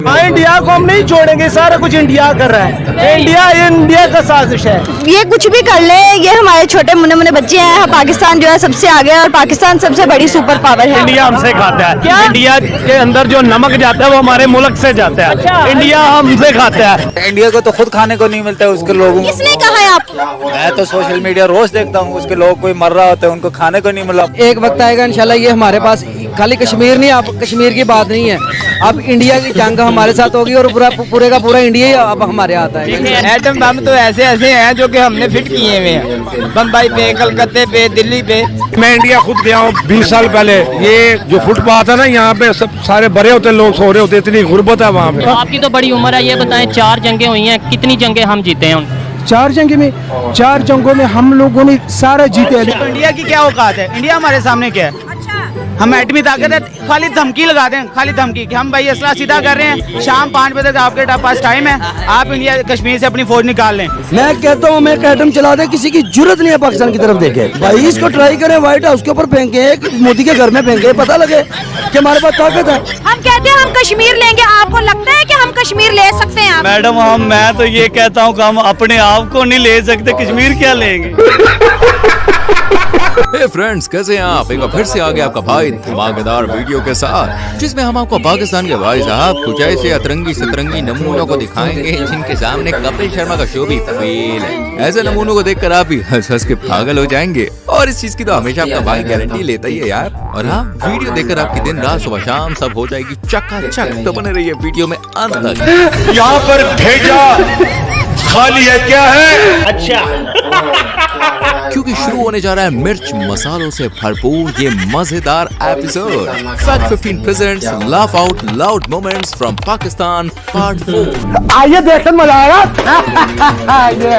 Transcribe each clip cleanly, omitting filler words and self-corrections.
India को हम नहीं छोड़ेंगे, सारा कुछ इंडिया कर रहा है, इंडिया का साजिश है। ये कुछ भी कर ले, ये हमारे छोटे मुन्ने मुन्ने बच्चे हैं। पाकिस्तान जो है सबसे आगे है और पाकिस्तान सबसे बड़ी सुपर पावर है। इंडिया हमसे खाता है क्या? इंडिया के अंदर जो नमक जाता है वो हमारे मुल्क से जाता है। अच्छा, इंडिया हमसे खाता है। इंडिया को तो खुद खाने को नहीं मिलता है उसके लोगों को। किसने कहा है आपको? मैं तो सोशल मीडिया रोज देखता हूँ, उसके लोग कोई मर रहा होता है, उनको खाने को नहीं मिला। एक वक्त आएगा इंशाल्लाह ये हमारे पास खाली कश्मीर नहीं, अब कश्मीर की बात नहीं है, अब इंडिया की जंग हमारे साथ होगी और पूरे का पूरा इंडिया ही अब हमारे हाथ है। एटम बम तो ऐसे ऐसे हैं जो कि हमने फिट किए हुए हैं, बम्बई पे, कलकत्ते पे, दिल्ली पे। मैं इंडिया खुद गया हूँ 20 साल पहले। ये जो फुटपाथ है ना, यहाँ पे सब सारे भरे होते लोग सो रहे होते, इतनी गुर्बत है वहाँ पे। तो आपकी तो बड़ी उम्र है, ये बताएं 4 जंगें हुई हैं, कितनी जंगें हम जीते हैं? 4 जंगों में हम लोगों ने सारा जीते हैं। इंडिया की क्या औकात है? इंडिया हमारे सामने क्या है? हम एटमी ताकत है, खाली धमकी लगा दें, खाली धमकी कि हम भाई असला सीधा कर रहे हैं, शाम 5 बजे तक आपके पास टाइम है, आप इंडिया कश्मीर से अपनी फौज निकाल लें। मैं कहता हूँ मैं एटम चला दे, किसी की जरूरत नहीं है पाकिस्तान की तरफ देखे। भाई इसको ट्राई करें, व्हाइट हाउस के ऊपर फेंके, मोदी के घर में फेंके, पता लगे कि हमारे पास ताकत है। हम कहते हैं हम कश्मीर लेंगे, आपको लगता है कि हम कश्मीर ले सकते हैं? मैडम मैं तो ये कहता हूँ कि हम अपने आप को नहीं ले सकते, कश्मीर क्या लेंगे। हे फ्रेंड्स, कैसे हैं आप? एक बार फिर से आ गया आपका भाई धमाकेदार वीडियो के साथ, जिसमें हम आपको पाकिस्तान के भाई साहब कुछ ऐसे अतरंगी सतरंगी नमूनों को दिखाएंगे जिनके सामने कपिल शर्मा का शो भी फेल है। ऐसे नमूनों को देखकर आप भी हंस हंस के पागल हो जाएंगे, और इस चीज की तो हमेशा आपका भाई गारंटी लेता ही है यार। और हाँ, वीडियो देखकर आपकी दिन रात सुबह शाम सब हो जाएगी चकाचक, तो बने रहिए वीडियो में अंत तक। यहाँ पर भेजा खाली है क्या है? अच्छा, क्योंकि शुरू होने जा रहा है मिर्च मसालों से भरपूर ये मजेदार episode. Fact 15 presents laugh out loud moments from Pakistan part 4। आइए देखकर मजा आएगा।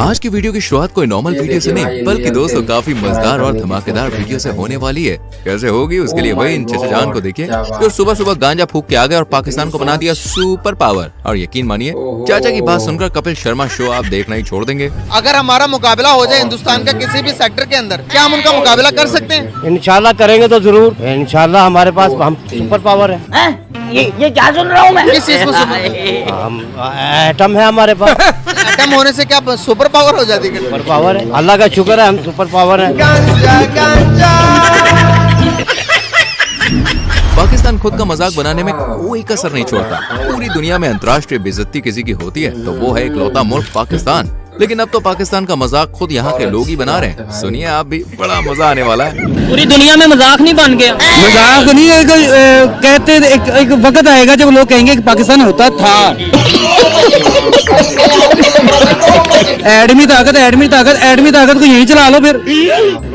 आज की वीडियो की शुरुआत कोई नॉर्मल वीडियो से नहीं, बल्कि दोस्तों काफी मजेदार और धमाकेदार वीडियो से होने वाली है। कैसे होगी उसके लिए वही इन चचा जान को देखिए, जो सुबह सुबह गांजा फूक के आ गए और पाकिस्तान को बना दिया सुपर पावर। और यकीन मानिए, चाचा की बात सुनकर कपिल शर्मा शो आप देखना ही छोड़ देंगे। अगर हमारा मुकाबला हो जाए हिंदुस्तान का किसी भी सेक्टर के अंदर, क्या हम उनका मुकाबला कर सकते हैं? इंशाल्लाह करेंगे तो जरूर, इंशाल्लाह हमारे पास हम सुपर पावर है। ये क्या सुन रहा हूँ मैं? किस चीज को हम एटम है हमारे पास। एटम होने से क्या सुपर पावर हो जाती है? सुपर पावर है, अल्लाह का शुक्र है हम सुपर पावर है। पाकिस्तान खुद का मजाक बनाने में कोई कसर नहीं छोड़ता। पूरी दुनिया में अंतर्राष्ट्रीय बेइज्जती किसी की होती है तो वो है इकलौता मुल्क पाकिस्तान। लेकिन अब तो पाकिस्तान का मजाक खुद यहाँ के लोग ही बना रहे हैं। सुनिए आप भी, बड़ा मजा आने वाला है। पूरी दुनिया में मजाक नहीं बन गया? मजाक नहीं है, कहते एक वक्त आएगा जब लोग कहेंगे कि पाकिस्तान होता था। एडमी ताकत को यही चला लो, फिर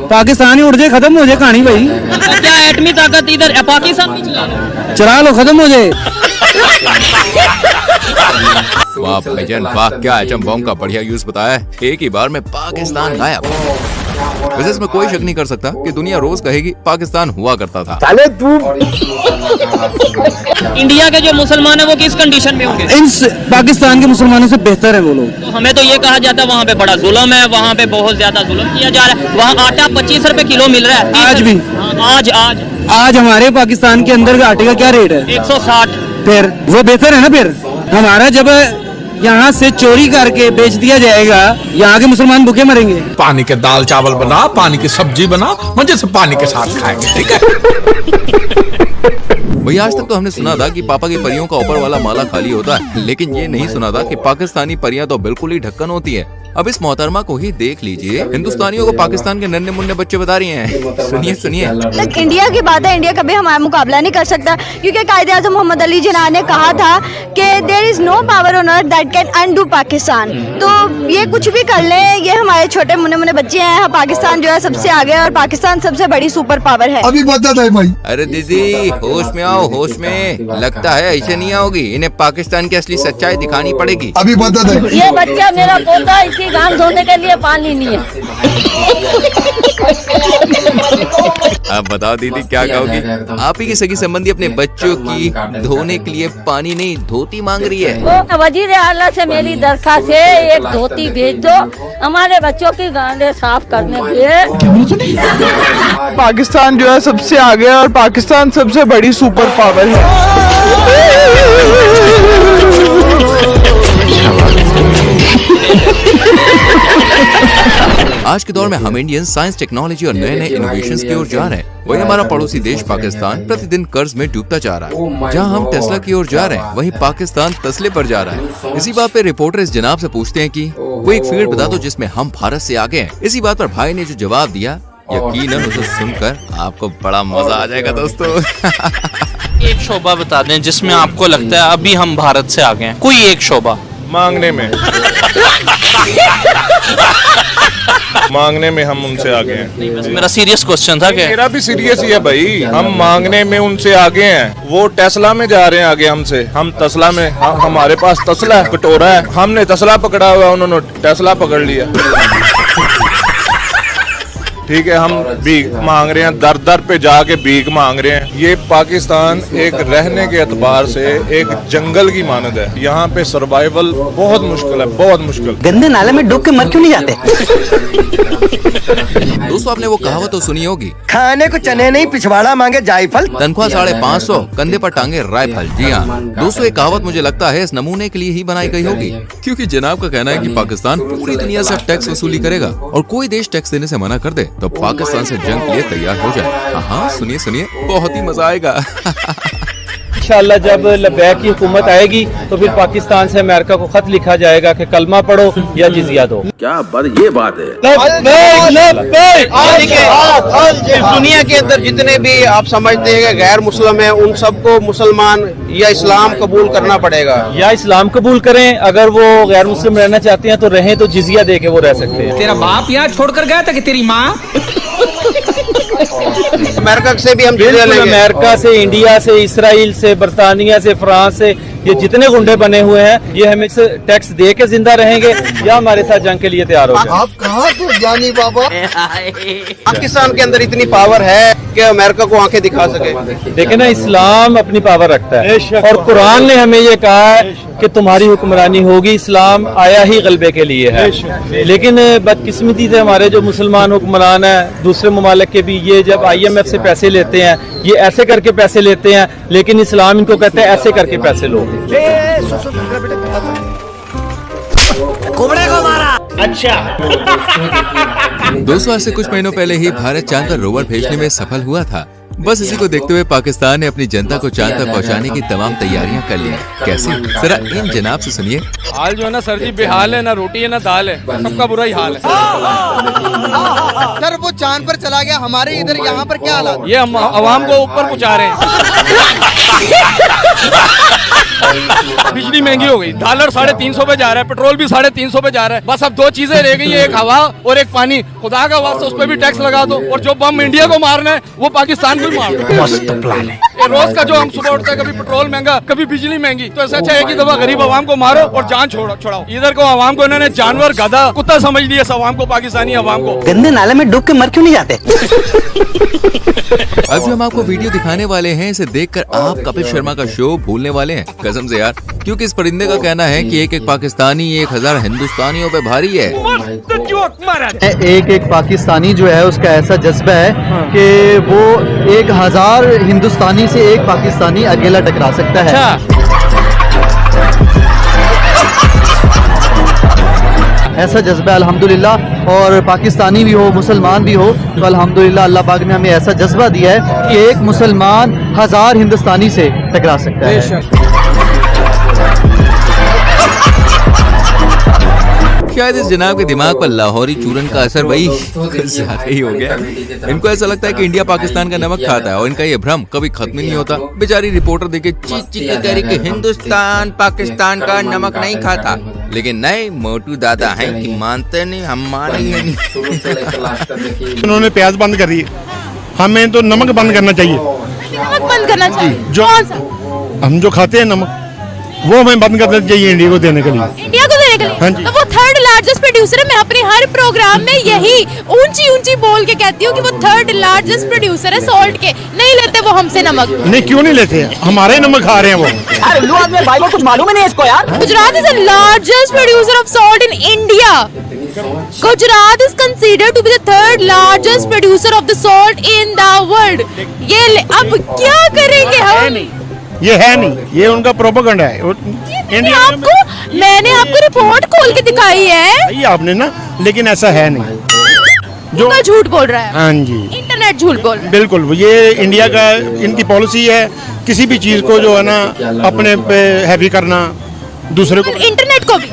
पाकिस्तान ही उड़ जाए, खत्म हो जाए कहानी भाई। क्या एटमी ताकत इधर पाकिस्तान में चला लो, खत्म हो जाए। वाह भाईजान वाह, क्या एटम बम का बढ़िया यूज बताया है। एक ही बार में पाकिस्तान गायब। वैसे इसमें कोई शक नहीं कर सकता कि दुनिया रोज कहेगी पाकिस्तान हुआ करता था। साले तू इंडिया के जो मुसलमान है वो किस कंडीशन में होंगे? इन पाकिस्तान के मुसलमानों से बेहतर है वो लोग। तो हमें तो ये कहा जाता है वहाँ पे बड़ा जुल्म है, वहाँ पे बहुत ज्यादा जुल्म किया जा रहा है। वहाँ आटा 25 रुपए किलो मिल रहा है आज भी। आज हमारे पाकिस्तान के अंदर आटे का क्या रेट है? 160। फिर वो बेहतर है ना। फिर हमारा जब यहाँ से चोरी करके बेच दिया जाएगा, यहाँ के मुसलमान भूखे मरेंगे। पानी के दाल चावल बना, पानी की सब्जी बना, मजे से पानी के साथ खाएंगे, ठीक है? वही आज तक तो हमने सुना था कि पापा की परियों का ऊपर वाला माला खाली होता है, लेकिन ये नहीं सुना था कि पाकिस्तानी परियां तो बिल्कुल ही ढक्कन होती है। अब इस मोहतरमा को ही देख लीजिए, हिंदुस्तानियों को पाकिस्तान के नन्हे मुन्ने बच्चे बता रही हैं। सुनिए सुनिए। तक इंडिया की बात है, इंडिया कभी हमारा मुकाबला नहीं कर सकता, क्योंकि कायदे-ए-आज़म मोहम्मद अली जिन्ना ने कहा था कि there is no power on earth that can undo Pakistan. तो ये कुछ भी कर ले, ये हमारे छोटे मुन्ने मुन्ने बच्चे हैं। पाकिस्तान जो है सबसे आगे है और पाकिस्तान सबसे बड़ी सुपर पावर है। अभी बता दे भाई। अरे दीदी होश में आओ, होश में। लगता है ऐसे नहीं आओगी, इन्हें पाकिस्तान की असली सच्चाई दिखानी पड़ेगी। अभी बता दे। ये बच्चा मेरा पोता, इसकी गान धोने के लिए पानी नहीं है। अब बताओ दीदी क्या कहोगी? आप ही की सगी संबंधी अपने बच्चों की धोने के लिए पानी नहीं धोती मांग रही है। तो वजीर आला से मेरी दरखास्त है, एक धोती भेज दो हमारे बच्चों की गांडें साफ करने के लिए। पाकिस्तान जो है सबसे आगे और पाकिस्तान सबसे बड़ी सुपर पावर है। आज के दौर में हम इंडियन साइंस, टेक्नोलॉजी और नए नए इनोवेशंस की ओर जा रहे हैं। वहीं हमारा पड़ोसी देश पाकिस्तान प्रतिदिन कर्ज में डूबता जा रहा है। जहां हम टेस्ला की ओर जा रहे हैं, वहीं पाकिस्तान तस्ले पर जा रहा है। इसी बात पे रिपोर्टर इस जनाब से पूछते हैं कि कोई एक फील्ड बता दो जिसमें हम भारत से आगे हैं। इसी बात पर भाई ने जो जवाब दिया, यकीनन उसे सुनकर आपको बड़ा मजा आ जाएगा दोस्तों। एक शोबा बता दें जिसमें आपको लगता है अभी हम भारत से आगे हैं, कोई एक शोबा। मांगने में मांगने में हम उनसे आगे हैं। मेरा सीरियस क्वेश्चन था कि मेरा भी सीरियस ही है भाई, हम मांगने में उनसे आगे हैं। वो टेस्ला में जा रहे हैं आगे हमसे, हम तस्ला में। हमारे पास तस्ला है, कटोरा है, हमने तस्ला पकड़ा हुआ, उन्होंने टेस्ला पकड़ लिया। ठीक है, हम भीख मांग रहे हैं, दर दर पे जाके भीख मांग रहे हैं। ये पाकिस्तान एक रहने के एतबार से एक जंगल की मानद है। यहाँ पे सर्वाइवल बहुत मुश्किल है, बहुत मुश्किल। गंदे नाले में डूब के मर क्यों नहीं जाते? दोस्तों आपने वो कहावत तो सुनी होगी, खाने को चने नहीं पिछवाड़ा मांगे जायफल। तनख्वाह 550, कंधे पर टांगे राइफल। जी हाँ दोस्तों, ये कहावत मुझे लगता है इस नमूने के लिए ही बनाई गई होगी, क्योंकि जनाब का कहना है कि पाकिस्तान पूरी दुनिया से टैक्स वसूली करेगा और कोई देश टैक्स देने से मना कर दे तो पाकिस्तान से जंग के लिए तैयार हो जाए। हाँ सुनिए सुनिए, बहुत ही मजा आएगा। इंशाअल्लाह जब लबैक की हुकूमत आएगी तो फिर पाकिस्तान से अमेरिका को खत लिखा जाएगा कि कलमा पढ़ो या जिजिया दो। क्या बात, ये बात है। दुनिया के अंदर जितने भी आप समझते हैं कि गैर मुस्लिम है, उन सबको मुसलमान या इस्लाम कबूल करना पड़ेगा। या इस्लाम कबूल करें, अगर वो गैर मुस्लिम रहना चाहते हैं तो रहें, तो जिजिया दे के वो रह सकते हैं। तेरा बाप यहाँ छोड़कर गया था कि तेरी माँ? अमेरिका से भी हम अमेरिका से, इंडिया से, इसराइल से, बरतानिया से, फ्रांस से, ये जितने गुंडे बने हुए हैं, ये हमें टैक्स दे के जिंदा रहेंगे या हमारे साथ जंग के लिए तैयार हो जाए। आप कहाँ तो जानी बाबा। पाकिस्तान के अंदर इतनी पावर है कि अमेरिका को आंखें दिखा सके। देखिए ना, इस्लाम अपनी पावर रखता है और कुरान ने हमें ये कहा है कि तुम्हारी हुक्मरानी होगी। इस्लाम आया ही गलबे के लिए है, लेकिन बदकिस्मती से हमारे जो मुसलमान हुक्मरान हैं दूसरे ममालिक के भी, ये जब IMF से पैसे लेते हैं, ये ऐसे करके पैसे लेते हैं, लेकिन इस्लाम इनको कहते हैं ऐसे करके पैसे लो। दोस्तों आज से कुछ महीनों पहले ही भारत चांद पर रोवर भेजने में सफल हुआ था। बस इसी को देखते हुए पाकिस्तान ने अपनी जनता को चांद तक पहुंचाने की तमाम तैयारियां कर ली। कैसे, जरा इन जनाब से सुनिए। हाल जो है ना सर जी, बेहाल है, ना रोटी है ना दाल है, सबका बुरा ही हाल है। सर वो चांद पर चला गया, हमारे इधर यहाँ पर क्या हालात? ये हम आवाम को ऊपर पहुंचा रहे हैं। बिजली महंगी हो गई, डॉलर 350 पे जा रहा है, पेट्रोल भी 350 पे जा रहा है। बस अब दो चीजें रह गई है, एक हवा और एक पानी। खुदा का वास्ता उस पर भी टैक्स लगा दो, और जो बम इंडिया को मारना है वो पाकिस्तान को मार दो। मस्त प्लान है। रोज का जो हम सुबह उठते हैं, कभी पेट्रोल महंगा, कभी बिजली महंगी, तो ऐसा अच्छा है कि दफा गरीब आवाम को मारो और जान छुड़ाओ। इधर को आवाम को इन्होंने जानवर, गधा, कुत्ता समझ लिया, आवाम को, पाकिस्तानी आवाम को। गंदे नाले में डूब के मर क्यों नहीं जाते? अब जो हम आपको वीडियो दिखाने वाले हैं, इसे देखकर आप कपिल शर्मा का शो भूलने वाले हैं, कसम से यार, क्योंकि इस परिंदे का कहना है कि एक पाकिस्तानी 1000 हिंदुस्तानियों पे भारी है। एक एक पाकिस्तानी जो है उसका ऐसा जज्बा है कि वो 1000 हिंदुस्तानी से एक पाकिस्तानी अकेला टकरा सकता है। ऐसा जज्बा अल्हम्दुलिल्लाह, और पाकिस्तानी भी हो, मुसलमान भी हो, तो अल्हम्दुलिल्लाह अल्लाह पाक ने हमें ऐसा जज्बा दिया है कि एक मुसलमान 1000 हिंदुस्तानी से टकरा सकता है। शायद इस जनाब के दिमाग पर लाहौरी चूरन का असर वही कुछ ज्यादा ही हो गया। इनको ऐसा लगता है कि इंडिया पाकिस्तान का नमक खाता है और इनका ये भ्रम कभी खत्म ही नहीं होता। बेचारी रिपोर्टर देखे चीख चीख के कह रही कि हिंदुस्तान पाकिस्तान का नमक नहीं खाता, लेकिन नहीं, मोटू दादा हैं कि मानते नहीं, हम मानेंगे नहीं। उन्होंने प्याज बंद कर दी, हमें तो नमक बंद करना चाहिए। नमक बंद करना चाहिए, जो हम जो खाते हैं नमक, वो हमें बंद करना चाहिए इंडिया को देने के लिए। इंडिया को देने के लिए? हाँ जी। तो वो 3rd लार्जेस्ट प्रोड्यूसर है। मैं अपने हर प्रोग्राम में यही ऊंची ऊंची बोल के कहती हूँ कि वो 3rd लार्जेस्ट प्रोड्यूसर है सॉल्ट के। नहीं लेते वो हमसे नमक। नहीं, क्यों नहीं लेते हैं? हमारे नमक खा रहे हैं वो। भाई को कुछ मालूम नहीं इसको यार। Gujarat is the largest producer of salt in India. Gujarat is considered to be the 3rd largest producer of the salt in the world. ये अब क्या करेंगे हम? ये है नहीं, ये उनका प्रोपेगेंडा है। मैंने आपको रिपोर्ट खोल के दिखाई है। आपने ना, लेकिन ऐसा है नहीं। जो झूठ बोल रहा है, हाँ जी इंटरनेट झूठ बोल रहा है। बिल्कुल, ये इंडिया का इनकी पॉलिसी है, किसी भी चीज को जो है ना अपने पे हैवी करना, दूसरे को। इंटरनेट को भी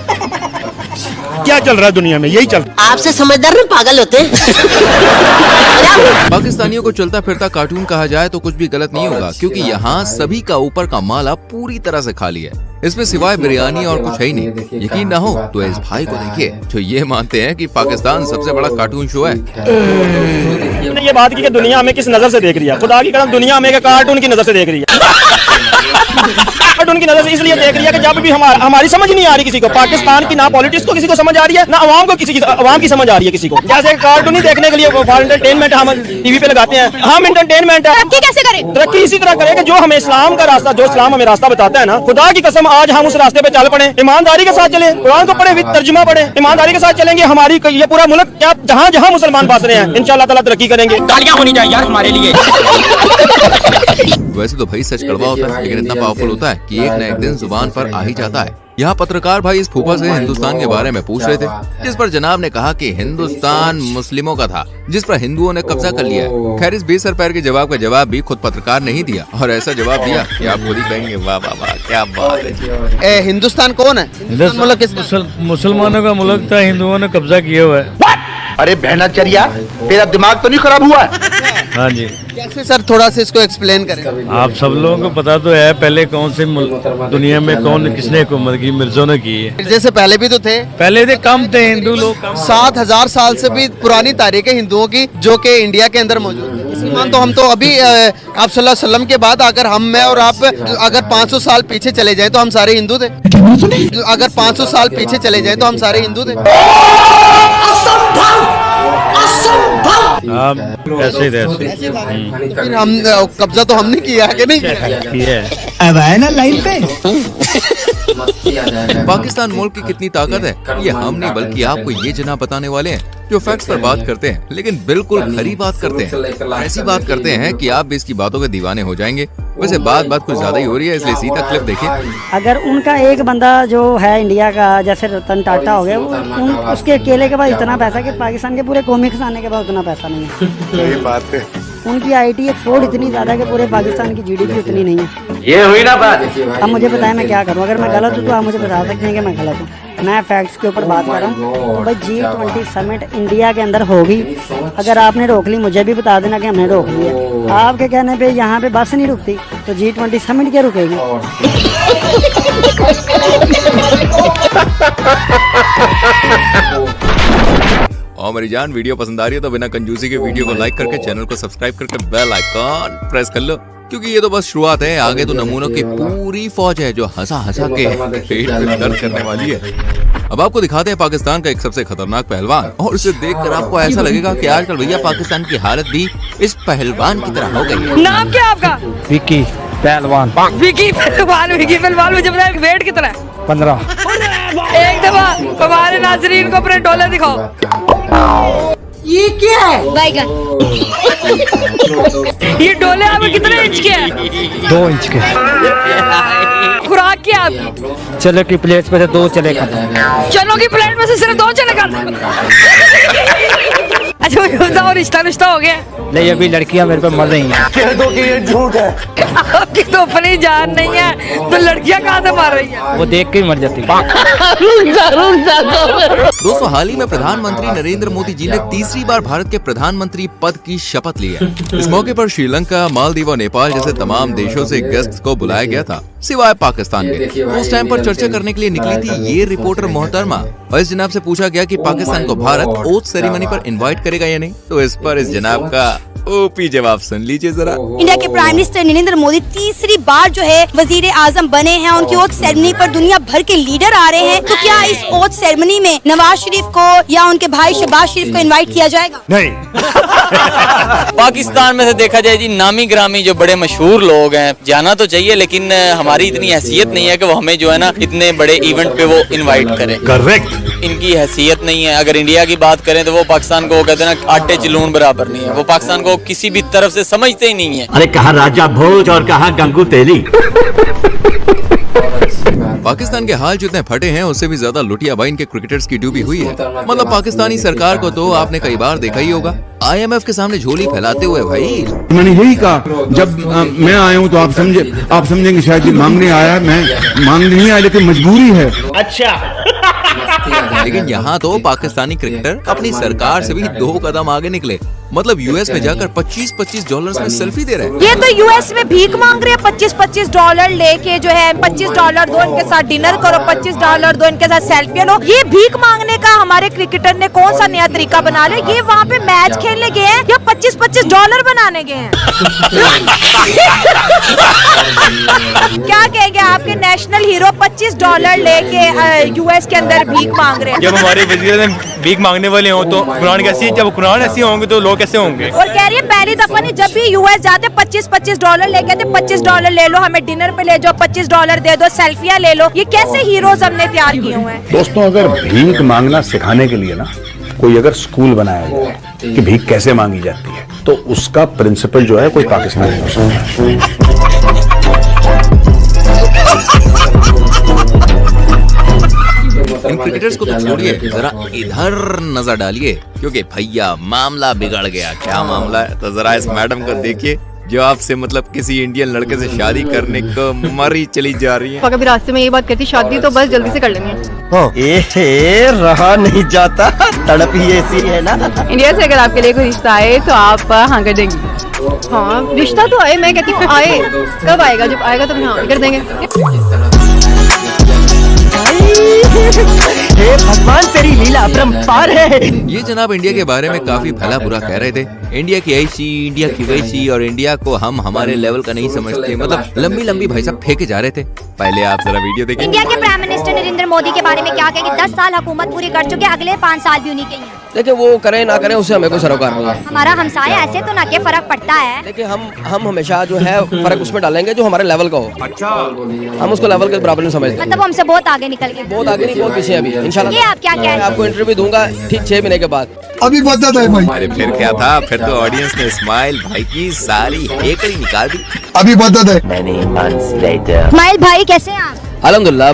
क्या चल रहा है दुनिया में, यही चल रहा है। आपसे समझदार ना पागल होते हैं। पाकिस्तानियों को चलता फिरता कार्टून कहा जाए तो कुछ भी गलत नहीं होगा, क्योंकि यहाँ सभी का ऊपर का माला पूरी तरह से खाली है। इसमें सिवाय बिरयानी और कुछ है ही नहीं। यकीन ना हो तो इस भाई को देखिए जो ये मानते हैं कि पाकिस्तान सबसे बड़ा कार्टून शो है। ये बात की कि दुनिया हमें किस नजर से देख रही है, खुदा की कसम दुनिया हमें कार्टून की नजर से देख रही है। कार्टून की नजर से इसलिए देख रही है कि जब भी हमारी समझ नहीं आ रही किसी को, पाकिस्तान की ना पॉलिटिक्स को किसी को समझ आ रही है, ना अवाम को अवाम की समझ आ रही है किसी को। जैसे कार्टून ही देखने के लिए एंटरटेनमेंट हम टीवी पे लगाते हैं, हम एंटरटेनमेंट है। तरक्की कैसे करें? तरक्की इसी तरह करें कि जो हमें इस्लाम का रास्ता, जो इस्लाम हमें रास्ता बताता है ना, खुदा की कसम आज हम उस रास्ते पे चल पड़े, ईमानदारी के साथ चले, कुरान को पढ़े, तर्जुमा पढ़े, ईमानदारी के साथ चलेंगे, हमारी ये पूरा मुल्क क्या जहाँ जहाँ मुसलमान बस रहे हैं इंशाअल्लाह ताला तरक्की करेंगे। तालियां होनी चाहिए यार हमारे लिए। वैसे तो भाई सच कड़वा होता है, लेकिन इतना पावरफुल होता है कि एक न एक दिन जुबान पर आ ही जाता है। यहाँ पत्रकार भाई इस फूफा से हिंदुस्तान के बारे में पूछ रहे थे, जिस पर जनाब ने कहा कि हिंदुस्तान मुस्लिमों का था, जिस पर हिंदुओं ने कब्जा कर लिया है। खैर इस बेसर पैर के जवाब का जवाब भी खुद पत्रकार ने ही दिया, और ऐसा जवाब दिया कि आप खुद ही कहेंगे वाह वाह वाह क्या बात है। हिंदुस्तान कौन है? मुसलमानों का मुल्क था, हिंदुओं ने कब्जा किया हुआ है। अरे बहनाचर्या, तेरा दिमाग तो नहीं खराब हुआ? हाँ जी। कैसे सर, थोड़ा सा इसको एक्सप्लेन करें। आप सब लोगों को पता तो है पहले कौन से दुनिया में कौन किसने हुकूमत की, मिर्जों ने की है। जैसे पहले भी तो थे, पहले थे कम थे हिंदू लोग। 7000 साल से भी पुरानी तारीख है हिंदुओं की, जो कि इंडिया के अंदर मौजूद है। मुसलमान तो हम तो अभी आप सल्लल्लाहु अलैहि वसल्लम के बाद अगर हम मैं और आप अगर 500 साल पीछे चले जाए तो हम सारे हिंदू थे। अगर 500 साल पीछे चले जाए तो हम सारे हिंदू थे। ऐसे फिर हम कब्जा तो हमने किया है कि नहीं किया? अब आए ना लाइन पे। पाकिस्तान मुल्क की कितनी ताकत है ये हम नहीं बल्कि आपको ये जना बताने वाले हैं, जो फैक्ट्स पर बात करते हैं लेकिन बिल्कुल खरी बात करते हैं। ऐसी बात करते हैं कि आप भी इसकी बातों के दीवाने हो जाएंगे। वैसे बात कुछ ज्यादा ही हो रही है, इसलिए सीधा क्लिप देखिए। अगर उनका एक बंदा जो है इंडिया का, जैसे रतन टाटा हो गया, उसके अकेले के पास इतना पैसा कि पाकिस्तान के पूरे कौमी खजाने के पास उतना पैसा नहीं है। ये बात है। उनकी IT एक्सपोर्ट इतनी ज्यादा कि पूरे पाकिस्तान की GDP उतनी नहीं है। ये हुई ना बात। अब मुझे बताएं मैं क्या करूं? अगर मैं गलत हूं तो आप मुझे बता सकते हैं कि मैं गलत हूं। मैं फैक्ट्स के ऊपर बात कर रहा हूं। तो भाई G20 समिट इंडिया के अंदर होगी, अगर आपने रोक ली मुझे भी बता देना कि हमने रोक लिया। आपके कहने पे यहाँ पे बस नहीं रुकती तो G20 समिट क्या रुकेगी? और मेरी जान वीडियो पसंद आ रही है तो बिना कंजूसी के वीडियो को लाइक करके चैनल को सब्सक्राइब करके बेल आइकॉन प्रेस कर लो, क्योंकि ये तो बस शुरुआत है। आगे तो नमूनों की पूरी फौज है जो हंसा हंसा के पेट में दर्द करने वाली है। अब आपको दिखाते हैं पाकिस्तान का एक सबसे खतरनाक पहलवान, और उसे देखकर आपको ऐसा लगेगा कि आजकल भैया पाकिस्तान की हालत भी इस पहलवान की तरह हो गई है। नाम क्या आपका? विकी पहलवान। विकी पहलवान। मुझे बताया वेट कितना है? 15। एक दफा हमारे नाजरीन को अपने डॉलर दिखाओ। ये क्या है? बैगन। ये डोले आपके कितने इंच के हैं? 2 इंच के। खुराक क्या आपकी? चलो की प्लेट पे से 2 चले खाते। चनों की प्लेट में से सिर्फ 2 चने खाते। अच्छा मुझे बताओ, रिश्ता हो गया? नहीं, अभी लड़कियां मेरे पे मर रही हैं। कह दो कि ये झूठ है। आपकी तो अपनी जान नहीं है तो लड़कियां कहाँ से मार रही हैं? वो देख के ही मर जाती है। दोस्तों हाल ही में प्रधानमंत्री नरेंद्र मोदी जी ने तीसरी बार भारत के प्रधानमंत्री पद की शपथ ली है। इस मौके पर श्रीलंका, मालदीव और नेपाल जैसे तमाम देशों से गेस्ट्स को बुलाया गया था, सिवाय पाकिस्तान के। तो उस टाइम पर चर्चा करने के लिए निकली थी ये रिपोर्टर मोहतरमा, और इस जनाब से पूछा गया कि पाकिस्तान को भारत ओथ सेरेमनी पर इनवाइट करेगा या नहीं। तो इस पर इस जनाब का ओपी जवाब सुन लीजिए जरा। इंडिया के प्राइम मिनिस्टर नरेंद्र मोदी तीसरी बार जो है वजीर आजम बने हैं। उनकी ओथ सेरेमनी पर दुनिया भर के लीडर आ रहे हैं, तो क्या इस ओथ सेरेमनी में नवाज शरीफ को या उनके भाई शहबाज शरीफ को इनवाइट किया जाएगा? नहीं। पाकिस्तान में से देखा जाए जी, नामी ग्रामी जो बड़े मशहूर लोग हैं जाना तो चाहिए, लेकिन हमारी इतनी हैसियत नहीं है कि वो हमें जो है ना इतने बड़े इवेंट पे वो इनवाइट करें। करेक्ट। इनकी हैसियत नहीं है। अगर इंडिया की बात करें तो वो पाकिस्तान को कहते हैं ना आटे चिलून बराबर नहीं है। वो पाकिस्तान को किसी भी तरफ से समझते ही नहीं है। अरे कहाँ राजा भोज और कहाँ गंगू तेली। पाकिस्तान के हाल जितने फटे हैं उससे भी ज्यादा लुटियाबाई इनके क्रिकेटर्स की डूबी हुई है। मतलब पाकिस्तानी सरकार को तो आपने कई बार देखा ही होगा IMF के सामने झोली फैलाते हुए। भाई मैंने यही कहा, जब मैं आया हूँ तो आप समझेंगे शायद ये मांगने आया, मैं मांगने नहीं आया लेकिन मजबूरी है। लेकिन यहाँ तो पाकिस्तानी क्रिकेटर अपनी सरकार से भी 2 कदम आगे निकले। मतलब US में जाकर $25-25 में सेल्फी दे रहे हैं। ये तो US में भीख मांग रहे हैं, $25 लेके जो है $25 दो इनके साथ डिनर करो, $25 दो इनके साथ सेल्फी लो। ये भीख मांगने का हमारे क्रिकेटर ने कौन सा नया तरीका बना लिया? ये वहाँ पे मैच खेलने गए हैं या $25 बनाने गए हैं? क्या कहेंगे आपके नेशनल हीरो $25 लेके US के अंदर भीख मांग रहे हैं? जब हमारे वजीर भीख मांगने वाले हों तो कुरान कैसी, जब कुरान ऐसी होंगे तो लोग कैसे होंगे? और कह रही है पहली दफा नहीं, जब भी US जाते $25 लेके थे, $25 ले लो, हमें डिनर पे ले जाओ, $25 दे दो, सेल्फियां ले लो। ये कैसे हीरोज हमने तैयार किए हुए हैं? दोस्तों, अगर भीख मांगना सिखाने के लिए ना कोई अगर स्कूल बनाया जाए कि भीख कैसे मांगी जाती है, तो उसका प्रिंसिपल जो है कोई पाकिस्तानी हो सकता है। इन क्रिकेटर्स को तो छोड़िए, जरा इधर नजर डालिए क्योंकि भैया मामला बिगड़ गया। क्या मामला है? तो जरा इस मैडम को देखिए जो आपसे मतलब किसी इंडियन लड़के से शादी करने को मरी चली जा रही है। कभी रास्ते में ये बात कहती शादी तो बस जल्दी से कर लेंगे। रहा नहीं जाता, तड़प ही ऐसी है ना। इंडिया से अगर आपके लिए कोई रिश्ता आए तो आप हाँ कर देंगी? हाँ, रिश्ता तो आए, मैं कहती हूँ आए। कब आएगा? जब आएगा तो हाँ कर देंगे। हे भगवान, तेरी लीला अपरंपार है। ये जनाब इंडिया के बारे में काफी भला बुरा कह रहे थे। इंडिया की ऐसी, इंडिया की वैसी, और इंडिया को हम हमारे लेवल का नहीं समझते। मतलब लंबी लंबी भाई साहब फेंके जा रहे थे। पहले आप जरा वीडियो देखिए। इंडिया के प्राइम मिनिस्टर नरेंद्र मोदी के बारे में क्या कहेंगे? 10 साल हुकूमत पूरी कर चुके, अगले 5 साल भी उन्हीं के ही हैं। देखिए, वो करें ना करें उससे हमें कोई सरोकार नहीं है। हमारा हमसाया ऐसे तो ना के फर्क पड़ता है। देखिए, हम हमेशा जो है फर्क उसमें डालेंगे जो हमारे लेवल का हो। अच्छा, हम उसको लेवल के बराबर नहीं समझते। मतलब हमसे बहुत आगे निकल गए। बहुत आगे नहीं, बहुत पीछे अभी इंशाल्लाह। ये आप क्या कह रहे हैं? आपको इंटरव्यू दूंगा ठीक 6 महीने के बाद। अभी बता दे भाई। अरे फिर क्या था? फिर तो ऑडियंस ने इस्माइल भाई की सारी हेकड़ी निकाल दी। अभी बता दे। इस्माइल भाई कैसे हैं आप? अल्हम्दुलिल्लाह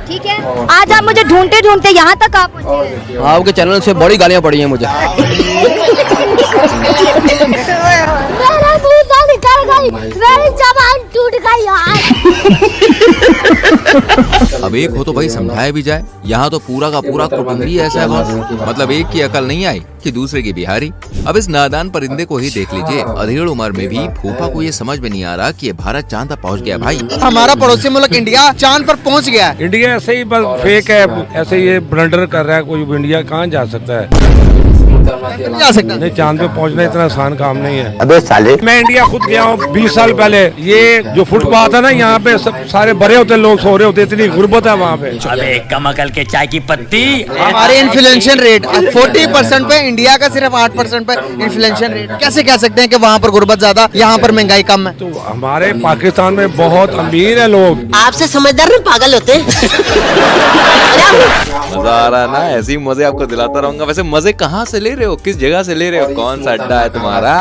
ठीक है। आज आप मुझे ढूंढते ढूंढते यहाँ तक आप पहुंचे। आपके चैनल से बड़ी गालियाँ पड़ी हैं मुझे। मेरा मुंह निकल गई, मेरी जबान टूट गई यार। अब एक हो तो भाई समझाया भी जाए। यहाँ तो पूरा का पूरा कुटुंबी ऐसा है बॉस। मतलब एक की अकल नहीं आई कि दूसरे की बिहारी। अब इस नादान परिंदे को ही देख लीजिए। अधेड़ उम्र में भी फूफा को ये समझ में नहीं आ रहा कि ये भारत चांद तक पहुँच गया। भाई हमारा पड़ोसी मुल्क इंडिया चांद पर पहुंच गया। इंडिया ऐसे ही बस फेक है, ऐसे ये ब्लंडर कर रहा है। कोई इंडिया कहाँ जा सकता है? जा सकता नहीं, चांद पे पहुंचना इतना आसान काम नहीं है। अबे साले, मैं इंडिया खुद गया हूँ 20 साल पहले। ये जो फुटपाथ है ना, यहाँ पे सब सारे बड़े होते लोग सो रहे होते, इतनी गुर्बत है वहाँ पे। अबे कमकल के चाय की पत्ती। हमारे इन्फ्लेशन रेट 40% पे, इंडिया का सिर्फ 8% पे इन्फ्लेशन रेट। कैसे कह सकते हैं कि वहाँ पर गुर्बत ज्यादा, यहाँ पर महंगाई कम है? तो हमारे पाकिस्तान में बहुत अमीर है लोग। आपसे समझदार नहीं पागल होते। मजा आ रहा है ना? ऐसे ही मजे आपको दिलाता रहूंगा। वैसे मजे कहाँ से ले रहे हो? किस जगह से ले रहे हो? कौन सा अड्डा है तुम्हारा?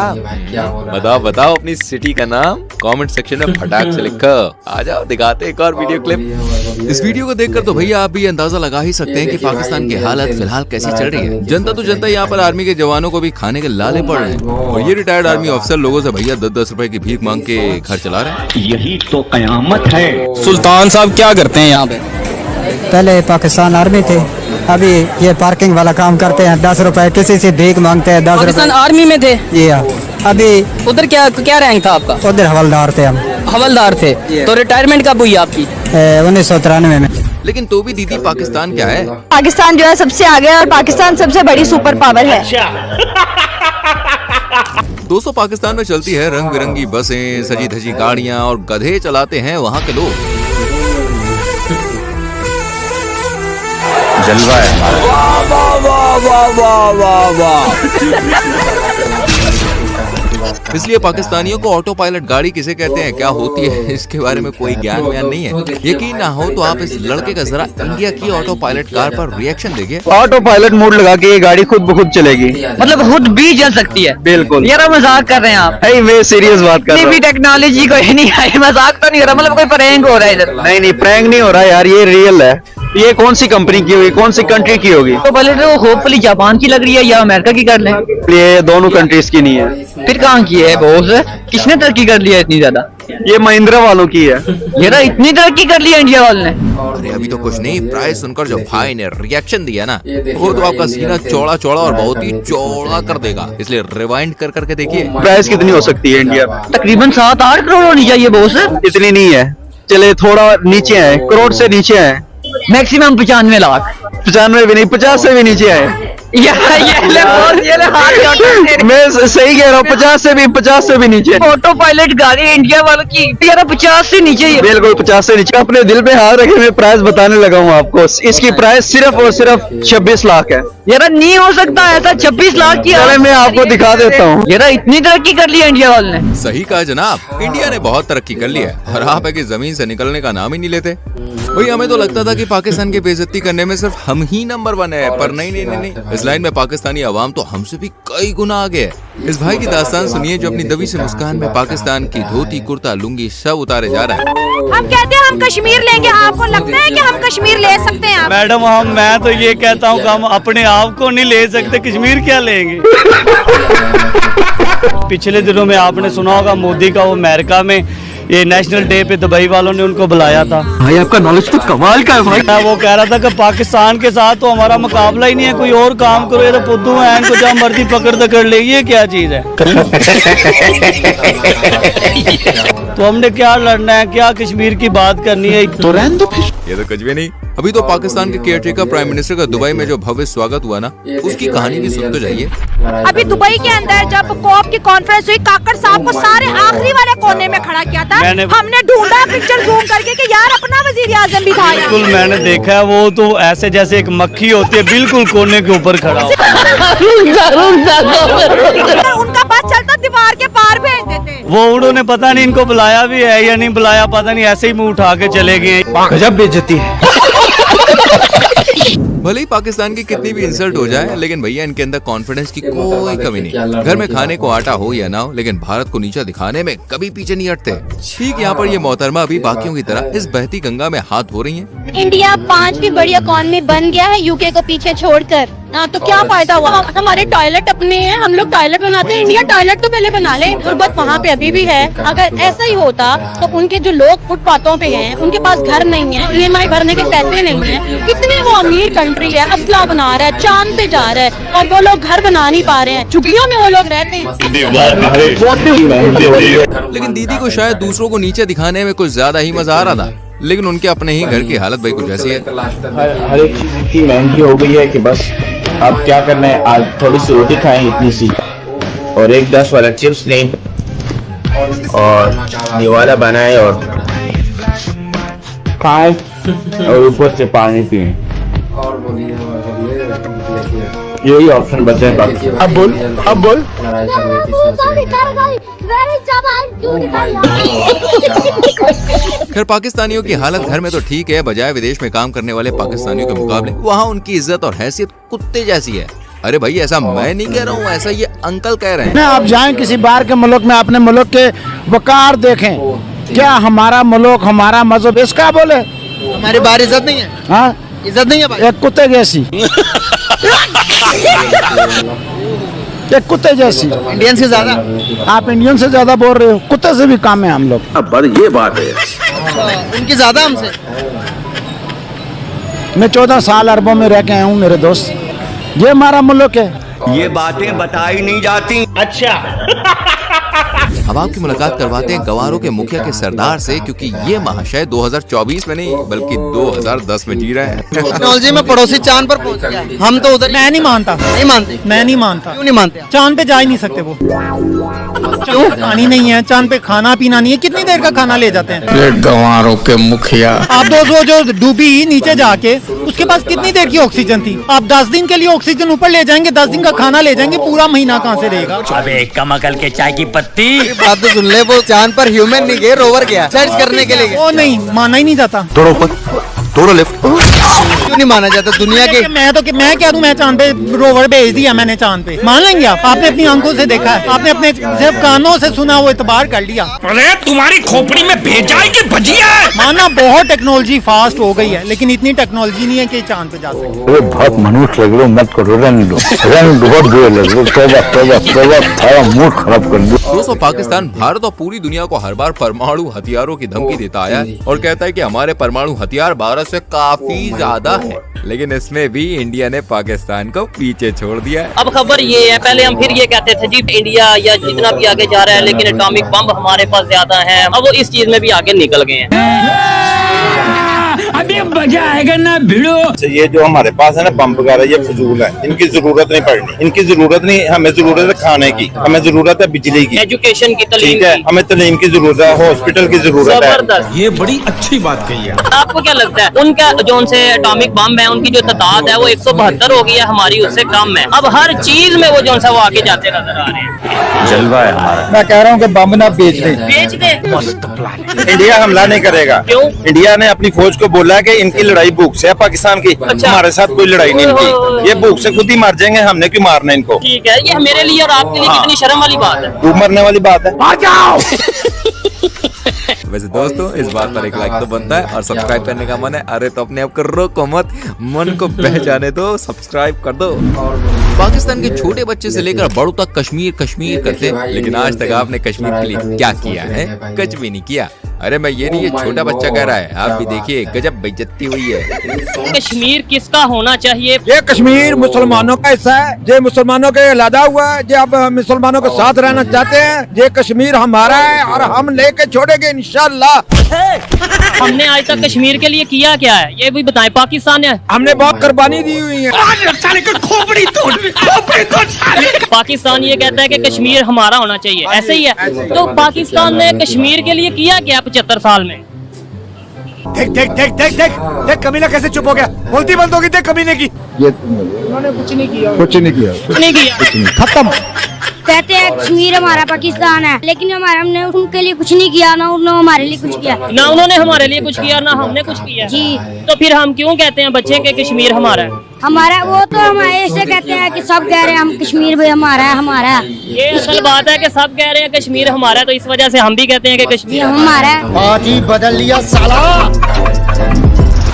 बताओ बताओ अपनी सिटी का नाम कमेंट सेक्शन में फटाक से लिखो। आ जाओ, दिखाते एक और वीडियो क्लिप। इस वीडियो को देखकर तो भैया आप भी अंदाजा लगा ही सकते हैं कि पाकिस्तान की हालत फिलहाल कैसी चल रही है। जनता तो जनता यहाँ पर आर्मी के जवानों को भी खाने के लाले पड़ रहे हैं, और ये रिटायर्ड आर्मी ऑफिसर लोगों से भैया 10-10 रुपए की भीख मांग के घर चला रहे हैं। यही तो कयामत है। सुल्तान साहब क्या करते हैं यहाँ पे? पहले पाकिस्तान आर्मी थे, अभी ये पार्किंग वाला काम करते हैं। 10 रुपए किसी से भीख मांगते हैं। 10 पाकिस्तान आर्मी में थे जी हाँ। अभी उधर क्या रैंक था आपका? उधर हवलदार थे हम। हवलदार थे। तो रिटायरमेंट कब हुई आपकी? 1993 में। लेकिन तो भी दीदी पाकिस्तान क्या है? पाकिस्तान जो है सबसे आगे है और पाकिस्तान सबसे बड़ी सुपर पावर है। दोस्तों, पाकिस्तान में चलती है रंग बिरंगी बसें, सजी धजी गाड़ियां, और गधे चलाते हैं वहाँ के लोग। जलवा है। वाह वाह वाह वाह वाह वाह। इसलिए पाकिस्तानियों को ऑटो पायलट गाड़ी किसे कहते हैं, क्या होती है, इसके बारे में कोई ज्ञान व्यान नहीं है। यकीन ना हो तो आप इस लड़के का जरा इंडिया की ऑटो पायलट कार पर रिएक्शन देखिए। ऑटो पायलट मोड लगा के ये गाड़ी खुद ब खुद चलेगी, मतलब खुद भी चल सकती है। बिल्कुल। यार मजाक कर रहे हैं आप? नहीं, मैं सीरियस बात कर रहा हूँ। टेक्नोलॉजी कोई नहीं है, मजाक तो नहीं हो रहा, मतलब कोई प्रैंक हो रहा है इधर? नहीं, प्रैंक नहीं हो रहा यार, ये रियल है। ये कौन सी कंपनी की होगी, कौन सी कंट्री की होगी? तो पहले तो होपफुली जापान की लग रही है या अमेरिका की कर लें। ये दोनों कंट्रीज की नहीं है। फिर कहाँ की है बॉस? किसने तरक्की कर लिया इतनी ज्यादा? ये महिंद्रा वालों की है। ये ना इतनी तरक्की कर लिया इंडिया वालों ने। अरे अभी तो कुछ नहीं, प्राइस सुनकर जो भाई ने रिएक्शन दिया ना, वो तो आपका सीना चौड़ा चौड़ा और बहुत ही चौड़ा कर देगा, इसलिए रिवाइंड कर करके देखिए। प्राइस कितनी हो सकती है इंडिया में? तकरीबन 7-8 करोड़ होनी चाहिए बॉस। इतनी नहीं है, चले थोड़ा नीचे है, करोड़ से नीचे है। मैक्सिमम 95 लाख। 95 भी नहीं, 50 से भी नीचे है। ये ले हाथ मैं सही कह रहा हूँ, 50 से भी नीचे। ऑटो पायलट गाड़ी इंडिया वालों की यार 50 से नीचे ही है। बिल्कुल 50 से नीचे। अपने दिल पे हाथ रखे मैं प्राइस बताने लगा हूँ आपको। इसकी प्राइस सिर्फ और सिर्फ 26 लाख है। यार नहीं हो सकता ऐसा, 26 लाख की। चले मैं आपको दिखा देता हूँ। यार इतनी तरक्की कर ली है इंडिया वालों ने। सही कहा जनाब, इंडिया ने बहुत तरक्की कर ली है और आप है कि जमीन से निकलने का नाम ही नहीं लेते। भाई हमें तो लगता था कि पाकिस्तान की बेइज्जती करने में सिर्फ हम ही नंबर 1 है, पर नहीं। इस लाइन में पाकिस्तानी अवाम तो हमसे भी कई गुना आगे है। इस भाई की दास्तान सुनिए जो अपनी दबी से मुस्कान में पाकिस्तान की धोती कुर्ता लुंगी सब उतारे जा रहा है। हम कहते हैं हम कश्मीर लेंगे, आपको लगता है कि हम कश्मीर ले सकते हैं? मैडम मैं तो ये कहता हूँ कि हम अपने आप को नहीं ले सकते, कश्मीर क्या लेंगे। पिछले दिनों में आपने सुना होगा मोदी का वो अमेरिका में ये नेशनल डे पे दुबई वालों ने उनको बुलाया था। भाई आपका नॉलेज तो कमाल का है भाई। वो कह रहा था कि पाकिस्तान के साथ तो हमारा मुकाबला ही नहीं है, कोई और काम करो, ये तो पुद्दू है, इनको जहाँ मर्जी पकड़ कर ले, ये क्या चीज है। तो हमने क्या लड़ना है, क्या कश्मीर की बात करनी है? तो रहने दो फिर। ये तो कुछ भी नहीं। अभी तो पाकिस्तान के केयरटेकर प्राइम मिनिस्टर का दुबई में जो भव्य स्वागत हुआ ना, उसकी कहानी भी सुन तो जाइए। अभी दुबई के अंदर जब कॉप की कॉन्फ्रेंस हुई, काकड़ साहब को सारे आखिरी वाले कोने में खड़ा किया था। हमने ढूंढा पिक्चर जूम करके कि यार अपना वजीर आजम भी था। बिल्कुल मैंने देखा है, वो तो ऐसे जैसे एक मक्खी होती है, बिल्कुल कोने के ऊपर खड़ा हो। उनका बस चलता दीवार के पार भेज देते। वो उन्होंने पता नहीं इनको बुलाया भी है या नहीं बुलाया, पता नहीं, ऐसे ही मुंह उठा के चले गए। गजब बेइज्जती है। भले ही पाकिस्तान की कितनी भी इंसल्ट हो जाए, लेकिन भैया इनके अंदर कॉन्फिडेंस की कोई कमी नहीं। घर में खाने को आटा हो या ना हो, लेकिन भारत को नीचा दिखाने में कभी पीछे नहीं हटते। ठीक यहाँ पर ये मोहतरमा अभी बाकियों की तरह इस बहती गंगा में हाथ धो रही हैं। इंडिया 5वीं बड़ी इकॉनमी बन गया है यूके को पीछे छोड़कर। तो क्या फायदा हुआ? हमारे टॉयलेट अपने हैं, हम लोग टॉयलेट बनाते हैं। इंडिया टॉयलेट तो पहले बना ले। गुर्बत वहाँ पे अभी भी है। अगर ऐसा ही होता तो उनके जो लोग फुटपाथों पे हैं, उनके पास घर नहीं है, EMI भरने के पैसे नहीं है। कितनी वो अमीर कंट्री है, असला बना रहा है, चांद पे जा रहा है, और वो लोग घर बना नहीं पा रहे हैं, झुग्गियों में वो लोग रहते हैं। लेकिन दीदी को शायद दूसरों को नीचे दिखाने में कुछ ज्यादा ही मजा आ रहा था, लेकिन उनके अपने ही घर की हालत भाई कुछ ऐसी है। हर एक चीज इतनी महंगी हो गई है कि बस अब क्या करना है, आज थोड़ी सी रोटी खाएं इतनी सी, और एक 10 वाला चिप्स लें और निवाला बनाए और खाएं और ऊपर से पानी पिएं। यही ऑप्शन बचे हैं बाकी। अब बोल। खैर पाकिस्तानियों की हालत घर में तो ठीक है, बजाय विदेश में काम करने वाले पाकिस्तानियों के मुकाबले वहाँ उनकी इज्जत और हैसियत कुत्ते जैसी है। अरे भाई ऐसा मैं नहीं कह रहा हूँ, ऐसा ये अंकल कह रहे हैं। आप जाएं किसी बाहर के मुल्क में, अपने मुल्क के वकार देखें, क्या हमारा मुल्क, हमारा मजहब इसका बोले हमारी बाहर इज्जत नहीं है। हाँ इज्जत नहीं है भाई। एक कुत्ते जैसी। एक कुत्ते जैसी। इंडियन से ज्यादा आप इंडियन से ज्यादा बोल रहे हो, कुत्ते से भी काम है हम लोग। अब ये बात है, उनकी ज्यादा हमसे। मैं 14 साल अरबों में रह के आया हूँ मेरे दोस्त, ये हमारा मुल्क है। ये बातें बताई नहीं जाती। अच्छा। अब आपकी मुलाकात करवाते हैं गवारों के मुखिया के सरदार से, क्योंकि ये महाशय 2024 में नहीं बल्कि 2010 में जी रहे हैं। टेक्नोलॉजी में पड़ोसी चांद पर पहुंच गया, हम तो उधर। मैं नहीं मानता। नहीं मानते? मैं नहीं मानता। क्यों नहीं मानते? चांद पे जा ही नहीं सकते वो। क्यों? पानी नहीं है चांद पे, खाना पीना नहीं है, कितनी देर का खाना ले जाते हैं? गवारों के मुखिया। आप वो जो डूबी नीचे जाके उसके पास कितनी देर की ऑक्सीजन थी? आप 10 दिन के लिए ऑक्सीजन ऊपर ले जाएंगे, 10 दिन का खाना ले जाएंगे, पूरा महीना कहाँ से रहेगा? अबे कम अकल के चाय की पत्ती। बात तो सुन ले, वो चांद पर ह्यूमन नहीं गए, रोवर गया सर्च करने के लिए। वो नहीं माना ही नहीं जाता। थोड़ा लिफ्ट क्यों नहीं माना जाता दुनिया के? मैं क्या दूं, मैं चांद पे रोवर भेज दिया मैंने चांद पे, मान लेंगे आप? आपने अपनी आंखों से देखा है, आपने अपने सिर्फ कानों से सुना, वो इतबार कर लिया। अरे तुम्हारी खोपड़ी में भेजा है कि भजिया है? माना बहुत टेक्नोलॉजी फास्ट हो गई है, लेकिन इतनी टेक्नोलॉजी नहीं है कि चांद पे जा सके। बहुत मनुष्य लग रहे हो, मत करो, रन दो बहुत बुरे लग रहे हो, मूड खराब कर दो। दोस्तों, पाकिस्तान भारत और पूरी दुनिया को हर बार परमाणु हथियारों की धमकी देता आया है और कहता है कि हमारे परमाणु हथियार भारत से काफी ज्यादा है, लेकिन इसमें भी इंडिया ने पाकिस्तान को पीछे छोड़ दिया है। अब खबर ये है, पहले हम फिर ये कहते थे जी इंडिया या जितना भी आगे जा रहा है, लेकिन एटॉमिक बम हमारे पास ज्यादा है। अब वो इस चीज में भी आगे निकल गए हैं। अभी मजा आएगा ना भिड़ो। ये जो हमारे पास है ना बम वगैरह, ये फजूल है, इनकी जरूरत नहीं पड़नी, इनकी जरूरत नहीं, हमें जरूरत है खाने की, हमें जरूरत है बिजली की, एजुकेशन की, ठीक है, हमें तालीम की जरूरत है, हॉस्पिटल की जरूरत है। ये बड़ी अच्छी बात कही है। आपको क्या लगता है उनका जो उनसे एटॉमिक बम है, उनकी जो तादाद है वो 172 हो गई है, हमारी उससे कम है। अब हर चीज में वो जो सा वो आगे जाते नजर आ रहे हैं। जलवा है हमारा। मैं कह रहा हूँ कि बम ना बेच दे। बेच दे। इंडिया हमला नहीं करेगा। क्यों? इंडिया ने अपनी फौज को बोला है कि इनकी लड़ाई भूख से है पाकिस्तान की, हमारे साथ कोई लड़ाई नहीं इनकी, ये भूख से खुद ही मर जाएंगे, हमने क्यों मारना इनको? ठीक है, ये मेरे लिए और आपके लिए कितनी शर्म वाली बात है। खूब मरने वाली बात है। आ जाओ। वैसे दोस्तों, इस बात पर एक लाइक तो बनता है और सब्सक्राइब करने का मन है, अरे तो अपने आप को रोको मत, मन को बह जाने दो, सब्सक्राइब कर दो। पाकिस्तान के छोटे बच्चे से लेकर बड़ों तक कश्मीर कश्मीर करते, लेकिन आज तक आपने कश्मीर के लिए क्या किया है? कुछ भी नहीं किया। अरे मैं ये नहीं, ये छोटा बच्चा कह रहा है, आप भी देखिए, गजब बेइज्जती हुई है। कश्मीर किसका होना चाहिए? ये कश्मीर मुसलमानों का हिस्सा है, ये मुसलमानों के अलहदा हुआ है, ये आप मुसलमानों के साथ रहना चाहते हैं, ये कश्मीर हमारा है और हम लेके छोड़ेंगे इंशाल्लाह। हमने आज तक कश्मीर के लिए किया क्या है, ये भी बताएं। पाकिस्तान है, हमने बहुत कुर्बानी दी हुई है। पाकिस्तान ये कहता है कि कश्मीर हमारा होना चाहिए, ऐसे ही है। तो पाकिस्तान ने कश्मीर के लिए किया क्या 75 साल में? देख देख देख देख देख देख कमीना कैसे चुप हो गया, बोलती बंद होगी देख कमीने की। ये उन्होंने कुछ नहीं किया। खत्म। कहते हैं कश्मीर हमारा पाकिस्तान है, लेकिन हमने उनके लिए कुछ नहीं किया, ना उन्होंने हमारे लिए कुछ किया। ना उन्होंने हमारे लिए कुछ किया, ना हमने कुछ किया जी। तो फिर हम क्यों कहते हैं बच्चे के कश्मीर हमारा है? हमारा वो तो हम ऐसे कहते हैं कि सब कह रहे हैं हम कश्मीर भी हमारा है, हमारा है। ये असल बात है कि सब कह रहे हैं कश्मीर हमारा है, तो इस वजह से हम भी कहते हैं कि कश्मीर हमारा है। आज ही बदल लिया साला।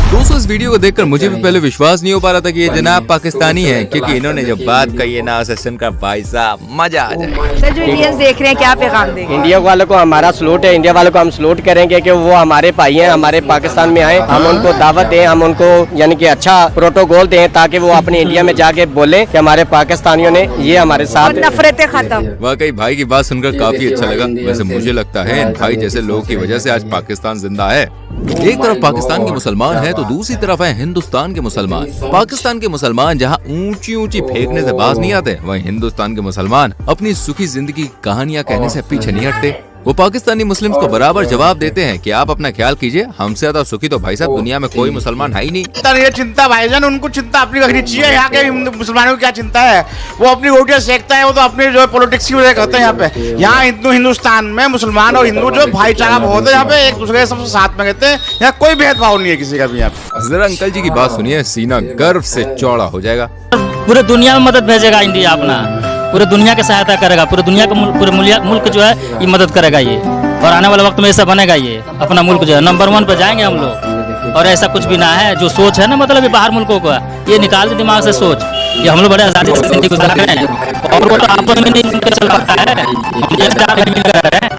दोस्तों, इस वीडियो को देखकर मुझे भी पहले विश्वास नहीं हो पा रहा था कि ये जनाब पाकिस्तानी है, क्योंकि इन्होंने जो बात कही है ना, सेशन का भाई साहब मजा आ जाए। सर, जो इंडियंस देख रहे हैं, क्या पैगाम देंगे? इंडिया वालों को हमारा सलूट है, इंडिया वालों को हम सलूट करेंगे कि वो हमारे भाई हैं, हमारे पाकिस्तान में आए, हम उनको दावत दें, हम उनको यानी कि अच्छा प्रोटोकॉल दें, ताकि वो अपने इंडिया में जाके बोले कि हमारे पाकिस्तानियों ने ये हमारे साथ नफरतें खत्म। वाकई भाई की बात सुनकर काफी अच्छा लगा। वैसे मुझे लगता है इन भाई जैसे लोगों की वजह से आज पाकिस्तान जिंदा है। एक तरफ पाकिस्तान के मुसलमान है तो दूसरी तरफ है हिंदुस्तान के मुसलमान। पाकिस्तान के मुसलमान जहां ऊंची ऊंची फेंकने से बाज नहीं आते, वहीं हिंदुस्तान के मुसलमान अपनी सुखी जिंदगी की कहानियां कहने से पीछे नहीं हटते। वो पाकिस्तानी मुस्लिम्स को बराबर जवाब देते हैं कि आप अपना ख्याल कीजिए, हमसे ज्यादा सुखी तो भाई साहब दुनिया में कोई मुसलमान है ही नहीं। ये चिंता भाईजान, उनको चिंता अपनी रखनी चाहिए। यहाँ के मुसलमानों को क्या चिंता है, वो अपनी रोटियां सेकता है, वो तो अपनी जो पॉलिटिक्स की वजह करते हैं। यहाँ पे यहाँ हिंदुस्तान में मुसलमान और हिंदू जो भाईचारा बहुत है, यहाँ पे एक दूसरे के सबसे साथ में रहते हैं, यहाँ कोई भेदभाव नहीं है किसी का भी। यहाँ पे जरा अंकल जी की बात सुनिए, सीना गर्व से चौड़ा हो जाएगा। पूरे दुनिया में मदद भेजेगा इंडिया, अपना पूरे दुनिया की सहायता करेगा, पूरे दुनिया का पूरे मुल्क जो है ये मदद करेगा ये, और आने वाले वक्त में ऐसा बनेगा ये, अपना मुल्क जो है नंबर 1 पे जाएंगे हम लोग। और ऐसा कुछ भी ना है, जो सोच है ना मतलब ये बाहर मुल्कों का, ये निकाल दे दिमाग से सोच। ये हम लोग बड़े आजादी से जिंदगी गुजार रहे हैं, और वो तो आपस में नहीं चल पाता है, हम एक चार मिल कर रहे हैं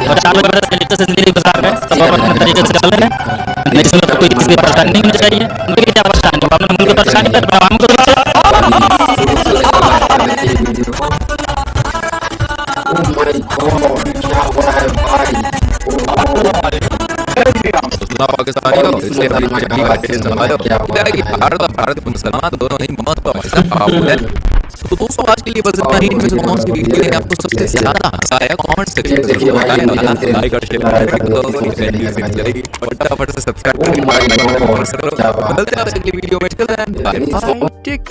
और 4 लोग बड़े तरीके से जिंदगी गुजार रहे हैं, सब अपने तरीके से चल रहे हैं। नहीं, इसमें तो कोई किसी की परेशानी नहीं होनी चाहिए। मुझे क्या परेशानी, अपने मुल्क की परेशानी पर हम तो पाकिस्तानी हो, इसलिए हमारी जंगी बातें संभालो। क्या है कि भारत और भारत मुसलमान दोनों ही मौत और हिसाब है। तो दोस्तों आज के लिए बस इतना ही। इनमें से कौन सी वीडियो ने आपको सबसे ज्यादा हंसाया कमेंट सेक्शन में जरूर बताएं। लाइक और शेयर करें, फटाफट से सब्सक्राइब करें। मिलते हैं अगली वीडियो में, बाय बाय, टेक केयर।